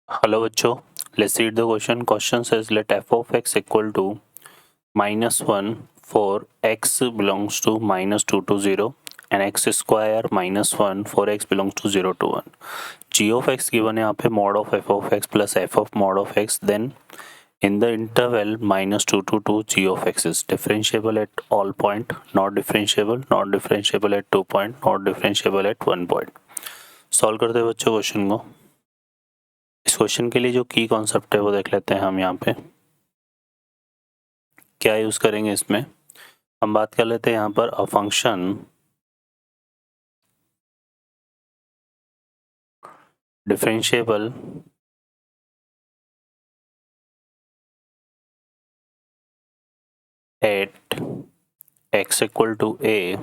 Hello बच्चों, let's read the question. Question says let f of x equal to -1 for x belongs to -2 to 0 and x square -1 for x belongs to 0 to 1. g of x given है यहाँ पे mod of f of x plus f of mod of x, then in the interval -2 to 2 g of x is differentiable at all point, not differentiable at 2 point, not differentiable at 1 point. Solve करते हैं बच्चों question को. इस question के लिए जो की concept है वो देख लेते हैं हम. यहाँ पे क्या यूज करेंगे, इसमें हम बात कर लेते हैं यहाँ पर a function differentiable at x equal to a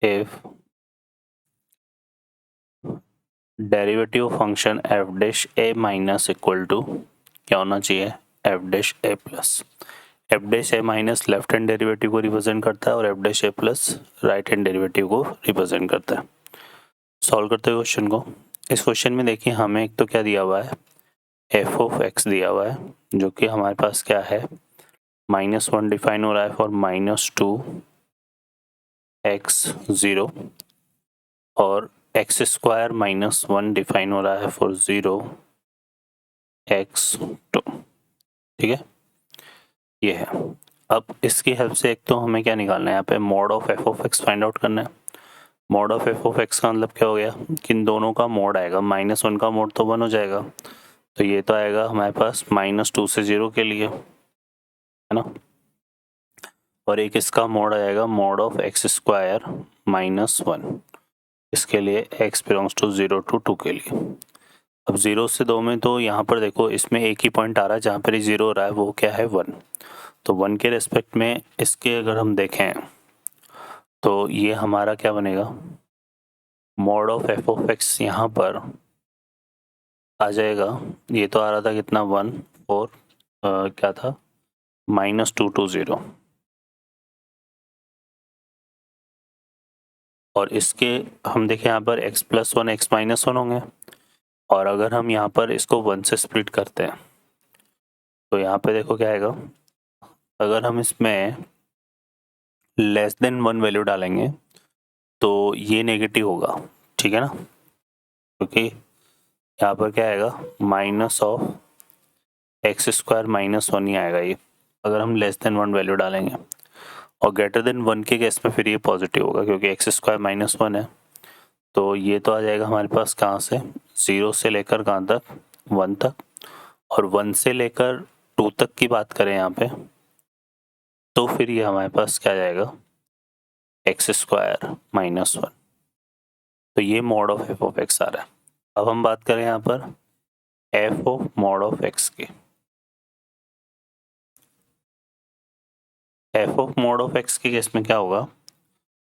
if derivative function f dash a minus equal to क्या होना चाहिए, f dash a plus. f dash a minus left hand derivative को रिप्रेजेंट करता है और f dash a plus right hand derivative को represent करता है. सॉल्व करते हैं क्वेश्चन को. इस क्वेश्चन में देखिए हमें एक तो क्या दिया हुआ है, f ऑफ x दिया हुआ है जो कि हमारे पास क्या है, -1 डिफाइन हो रहा है फॉर -2 x 0 और x स्क्वायर -1 डिफाइन हो रहा है फॉर 0 x 2. ठीक है, ये है. अब इसकी हेल्प से एक तो हमें क्या निकालना है, यहाँ पे mod of f of x find out करना है. Mod of f of x का मतलब क्या हो गया कि इन दोनों का मोड आएगा, -1 का मोड तो 1 हो जाएगा, तो ये तो आएगा हमारे पास -2 से 0 के लिए, है ना. और एक इसका मोड आएगा मोड ऑफ x स्क्वायर -1, इसके लिए x बिलोंग्स टू 0 to 2 के लिए. अब 0 से 2 में तो यहाँ पर देखो इसमें एक ही पॉइंट आ रहा है जहाँ पर 0 हो रहा है, वो क्या है 1. तो 1 के रेस्पेक्ट में इसके अगर हम देखें तो ये हमारा क्या बनेगा, mode of f of x यहाँ पर आ जाएगा. ये तो आ रहा था कितना 1 और क्या था -2 to 0, और इसके हम देखें यहाँ पर x प्लस 1 x माइनस 1 होंगे. और अगर हम यहाँ पर इसको 1 से स्प्लिट करते हैं तो यहाँ पे देखो क्या आएगा, अगर हम इसमें लेस देन 1 वैल्यू डालेंगे तो ये नेगेटिव होगा, ठीक है ना, क्योंकि यहाँ पर क्या आएगा माइनस ऑफ x स्क्वायर -1 ही आएगा ये, अगर हम लेस देन 1 वैल्यू डालेंगे. और ग्रेटर देन 1 के केस में फिर ये पॉजिटिव होगा क्योंकि x स्क्वायर -1 है. तो ये तो आ जाएगा हमारे पास कहाँ से, 0 से लेकर कहाँ तक 1 तक, और 1 से लेकर 2 तक की बात करें यहाँ पे तो फिर ये हमारे पास क्या जाएगा x स्क्वायर -1. तो ये mod of f of x आ रहा है. अब हम बात करें यहाँ पर f of mod of x की. f of mod of x के केस में क्या होगा,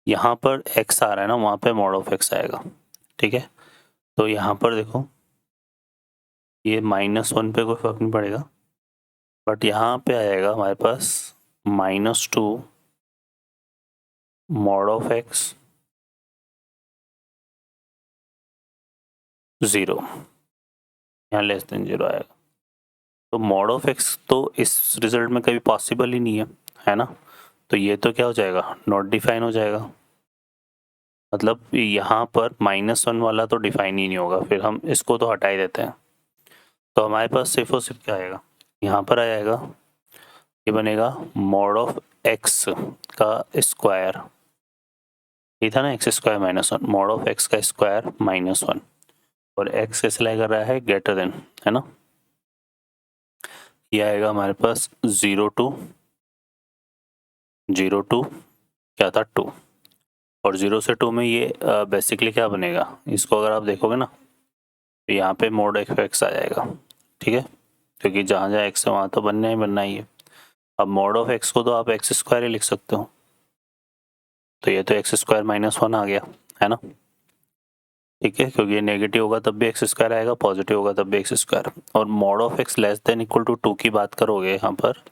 यहाँ पर x आ रहा है ना, वहाँ पे मॉड ऑफ x आएगा, ठीक है. तो यहाँ पर देखो ये -1 पे कोई फर्क नहीं पड़ेगा, बट यहाँ पे आएगा हमारे पास -2 मॉड ऑफ x 0, यहाँ लेस देन 0 आएगा. तो मॉड ऑफ x तो इस रिजल्ट में कभी पॉसिबल ही नहीं है ना. तो ये तो क्या हो जाएगा, नॉट डिफाइन हो जाएगा, मतलब यहाँ पर -1 वाला तो डिफाइन ही नहीं होगा, फिर हम इसको तो हटा ही देते हैं. तो हमारे पास सिर्फ और सिर्फ क्या आएगा, यहाँ पर आ जाएगा, ये बनेगा मॉड ऑफ x का स्क्वायर, ये था ना x square -1, mod of x का स्क्वायर -1, और x कैसे लाई कर रहा है ग्रेटर देन, है ना. ये आएगा हमारे पास 0 to क्या था 2, और 0 से 2 में ये बेसिकली क्या बनेगा, इसको अगर आप देखोगे ना तो यहाँ पे मोड ऑफ x आ जाएगा, ठीक है, क्योंकि जहाँ जहाँ x है वहाँ तो बनना ही है. अब मोड ऑफ x को तो आप x स्क्वायर ही लिख सकते हो, तो ये तो x स्क्वायर -1 आ गया, है ना, ठीक है, क्योंकि ये नेगेटिव होगा तब भी x स्क्वायर आएगा, पॉजिटिव होगा तब भी x स्क्वायर. और mod of x less than equal to 2 की बात करोगे यहाँ पर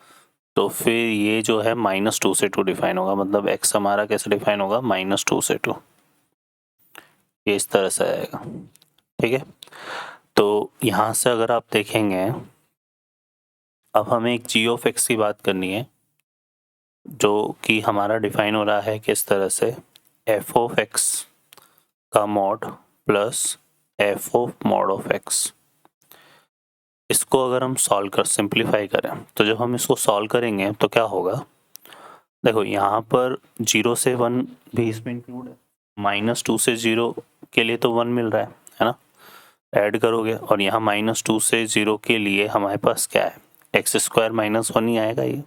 तो फिर ये जो है -2 से 2 डिफाइन होगा, मतलब x हमारा कैसे डिफाइन होगा -2 से 2, ये इस तरह से आएगा, ठीक है. तो यहाँ से अगर आप देखेंगे, अब हमें एक जी ऑफ एक्स की बात करनी है, जो कि हमारा डिफाइन हो रहा है किस तरह से, एफ ऑफ एक्स का mod plus F of mod of x. इसको अगर हम सॉल्व कर सिंप्लीफाई करें, तो जब हम इसको सॉल्व करेंगे तो क्या होगा, देखो यहाँ पर 0 से 1 भी इसमें इंक्लूड है, -2 से 0 के लिए तो 1 मिल रहा है ना, ऐड करोगे, और यहाँ -2 से 0 के लिए हमारे पास क्या है, एक्स स्क्वायर -1 ही आएगा ये,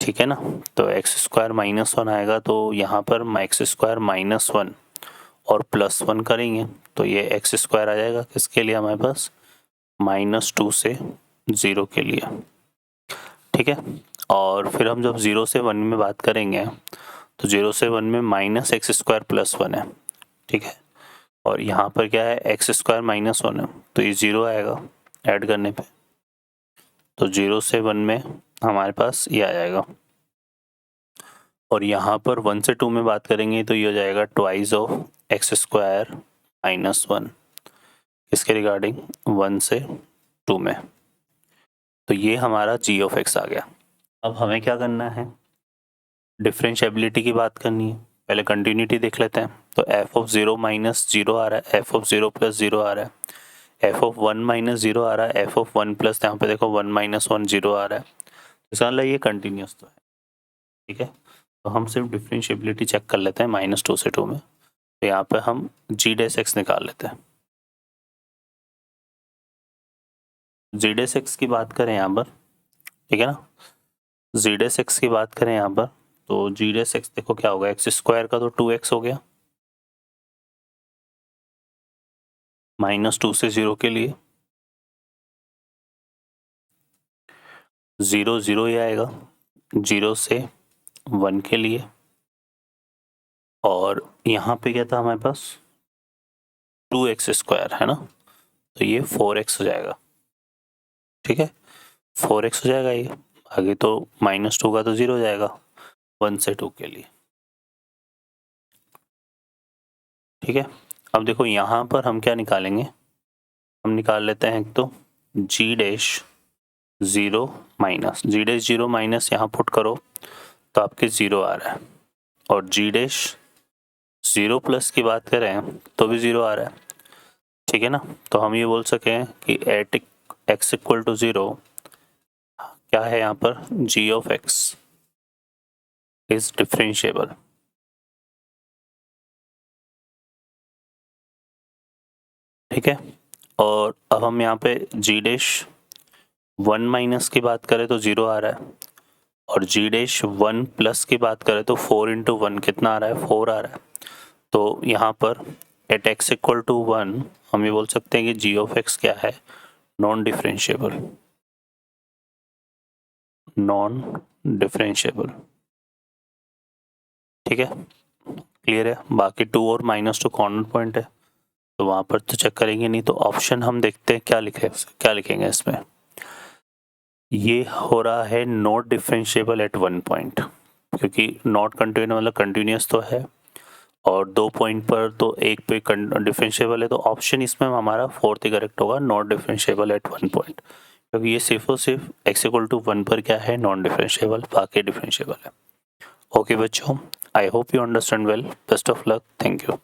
ठीक है ना। तो एक्स स्क्वायर -1 आएगा, तो यहाँ पर एक्स स्क्वायर -1 और +1 करेंगे तो ये एक्स स्क्वायर आ जाएगा, किसके लिए हमारे पास, -2 से 0 के लिए, ठीक है। और फिर हम जब 0 से 1 में बात करेंगे, तो 0 से 1 में -x स्क्वायर +1 है, ठीक है, और यहाँ पर क्या है, एक्स स्क्वायर -1 है, तो ये 0 आएगा ऐड करने पे, तो 0 से 1 में हमारे पास ये आ जाएगा। और यहाँ पर 1 से 2 में बात करेंगे तो ये हो जाएगा ट्वाइस ऑफ एक्स स्क्वायर -1, इसके रिगार्डिंग 1 से 2 में, तो ये हमारा जी ऑफ एक्स आ गया। अब हमें क्या करना है, डिफरेंशिएबिलिटी की बात करनी है, पहले कंटिन्यूटी देख लेते हैं। तो एफ ऑफ 0 -0 आ रहा है, एफ ऑफ 0 + 0 आ रहा है, एफ ऑफ 1 -0 आ रहा है, एफ ऑफ 1 प्लस, यहाँ पे देखो 1 - 1 0 आ रहा है, इसका मतलब ये कंटिन्यूस तो है, ठीक है। तो हम सिर्फ डिफरेंशिएबिलिटी चेक कर लेते हैं -2 से 2 में, तो यहाँ पे हम जी डैश एक्स निकाल लेते हैं। जी डैश एक्स की बात करें यहाँ पर, ठीक है ना, जी डैश एक्स की बात करें यहाँ पर, तो जी डैश एक्स देखो क्या होगा, एक्स स्क्वायर का तो 2x हो गया, -2 से 0 के लिए 0 0 ही आएगा, 0 से 1 के लिए, और यहाँ पे क्या था हमारे पास, 2x स्क्वायर है ना, तो ये 4x हो जाएगा, ठीक है, 4x हो जाएगा ये, आगे तो -2 का तो 0 हो जाएगा 1 से 2 के लिए, ठीक है। अब देखो यहाँ पर हम क्या निकालेंगे, हम निकाल लेते हैं, एक तो जी डैश 0 माइनस, जी डैश 0 माइनस यहाँ पुट करो तो आपके 0 आ रहा है, और जी डैश 0 प्लस की बात करें तो भी 0 आ रहा है, ठीक है ना। तो हम ये बोल सकें कि एट x इक्वल टू 0 क्या है यहाँ पर, g of x is differentiable, ठीक है। और अब हम यहाँ पे g डैश 1 माइनस की बात करें तो 0 आ रहा है, और g डैश 1 प्लस की बात करें तो 4 × 1 कितना आ रहा है, 4 आ रहा है। तो यहाँ पर एट x इक्वल टू 1 हम ये बोल सकते हैं कि g ऑफ x क्या है, नॉन डिफरेंशिएबल, नॉन डिफरेंशिएबल, ठीक है, क्लियर है। बाकी 2 और -2 कॉमन पॉइंट है, तो वहाँ पर तो चेक करेंगे नहीं, तो ऑप्शन हम देखते हैं क्या लिखेंगे इसमें, ये हो रहा है नॉट डिफरेंशिएबल एट 1 पॉइंट, क्योंकि नॉट कंटिन्यूस मतलब कंटिन्यूस तो है, और 2 पॉइंट पर तो एक पे डिफरेंशिएबल है, तो ऑप्शन इसमें हमारा 4th ही करेक्ट होगा, नॉट डिफरेंशिएबल एट 1 पॉइंट, क्योंकि ये सिर्फ और सिर्फ x इक्वल टू 1 पर क्या है, नॉन डिफरेंशिएबल, बाकी डिफरेंशिएबल है। ओके बच्चों, I hope you understand well, best of luck, thank you.